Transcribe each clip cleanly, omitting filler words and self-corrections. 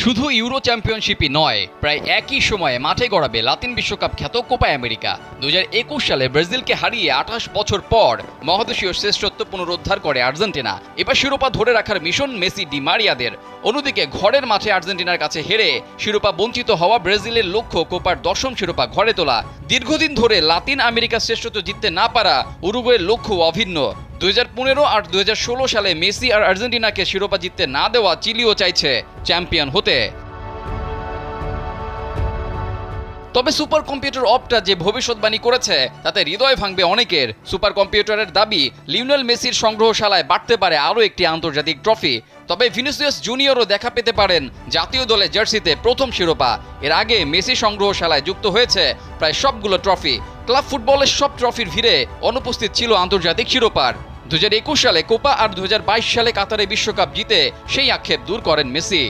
শুধু ইউরো চ্যাম্পিয়নশিপই নয়, প্রায় একই সময়ে মাঠে গড়াবে লাতিন বিশ্বকাপ খ্যাত কোপা আমেরিকা। 2021 সালে ব্রাজিলকে হারিয়ে 28 বছর পর মহাদেশীয় শ্রেষ্ঠত্ব পুনরুদ্ধার করে আর্জেন্টিনা। এবার শিরোপা ধরে রাখার মিশন মেসি ডি মারিয়াদের। অন্যদিকে ঘরের মাঠে আর্জেন্টিনার কাছে হেরে শিরোপা বঞ্চিত হওয়া ব্রাজিলের লক্ষ্য কোপার 10ম শিরোপা ঘরে তোলা। দীর্ঘদিন ধরে লাতিন আমেরিকার শ্রেষ্ঠত্ব জিততে না পারা উরুগুয়ের লক্ষ্য অভিন্ন। 2015 আর 2016 সালে মেসি আর আর্জেন্টিনাকে শিরোপা জিততে না দেওয়া চিলিও চাইছে চ্যাম্পিয়ন হতে। তবে সুপার কম্পিউটার অপটা যে ভবিষ্যৎবাণী করেছে তাতে হৃদয় ভাঙবে অনেকের। সুপার কম্পিউটারের দাবি লিওনেল মেসির সংগ্রহশালায় বাড়তে পারে আরও একটি আন্তর্জাতিক ট্রফি। তবে ভিনিসিয়াস জুনিয়রও দেখা পেতে পারেন জাতীয় দলের জার্সিতে প্রথম শিরোপা। এর আগে মেসি সংগ্রহশালায় যুক্ত হয়েছে প্রায় সবগুলো ট্রফি। ক্লাব ফুটবলের সব ট্রফির ভিড়ে অনুপস্থিত ছিল আন্তর্জাতিক শিরোপার। 2021 সালে কোপা আর 2022 সালে কাতারে বিশ্বকাপ জিতে সেই আক্ষেপ দূর করেন মেসি।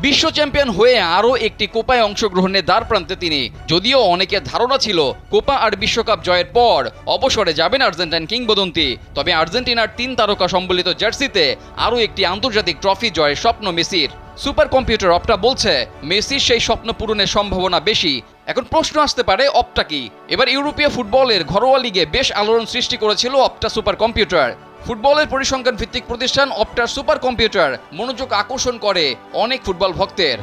বিশ্ব চ্যাম্পিয়ন হয়ে আরও একটি কোপায় অংশগ্রহণের দ্বার প্রান্তে তিনি। যদিও অনেকের ধারণা ছিল কোপা আর বিশ্বকাপ জয়ের পর অবসরে যাবেন আর্জেন্টাইন কিংবদন্তি, তবে আর্জেন্টিনার 3 তারকা সম্বলিত জার্সিতে আরও একটি আন্তর্জাতিক ট্রফি জয়ের স্বপ্ন মেসির। সুপার কম্পিউটার অপটা বলছে মেসির সেই স্বপ্ন পূরণের সম্ভাবনা বেশি। এখন প্রশ্ন আসতে পারে অপটা কি? এবার ইউরোপীয় ফুটবলের ঘরোয়া লিগে বেশ আলোড়ন সৃষ্টি করেছিল অপটা সুপার কম্পিউটার। ফুটবলের পরিসংখ্যান ভিত্তিক প্রতিষ্ঠান অপটার সুপার কম্পিউটার মনোযোগ আকর্ষণ করে অনেক ফুটবল ভক্তের।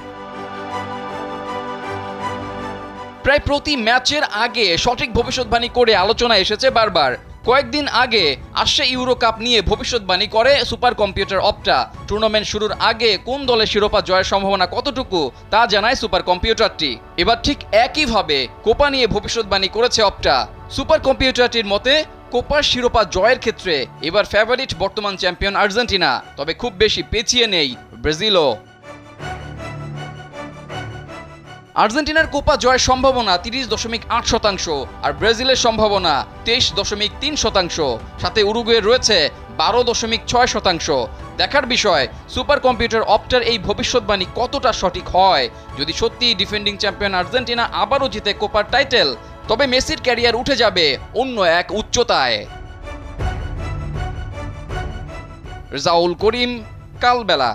প্রায় প্রতি ম্যাচের আগে সঠিক ভবিষ্যৎবাণী করে আলোচনা এসেছে বারবার। কয়েকদিন আগে আসছে ইউরো কাপ নিয়ে ভবিষ্যৎবাণী করে সুপার কম্পিউটার অপটা। টুর্নামেন্ট শুরুর আগে কোন দলের শিরোপা জয়ের সম্ভাবনা কতটুকু তা জানায় সুপার কম্পিউটারটি। এবার ঠিক একইভাবে কোপা নিয়ে ভবিষ্যৎবাণী করেছে অপটা। সুপার কম্পিউটারটির মতে কোপার শিরোপা জয়ের ক্ষেত্রে এবার ফেভারিট বর্তমান চ্যাম্পিয়ন আর্জেন্টিনা, তবে খুব বেশি পেছিয়ে নেই ব্রাজিলও। আর্জেন্টিনার কোপা জয়ের সম্ভাবনা 30.8%, আর ব্রাজিলের সম্ভাবনা 23.3%। সাথে উরুগুয়ের রয়েছে 12.6%। দেখার বিষয় সুপার কম্পিউটার অপটার এই ভবিষ্যৎবাণী কতটা সঠিক হয়। যদি সত্যি ডিফেন্ডিং চ্যাম্পিয়ন আর্জেন্টিনা আবারও জিতে কোপার টাইটেল, তবে মেসির ক্যারিয়ার উঠে যাবে অন্য এক উচ্চতায়। রেজাউল করিম, কালবেলা।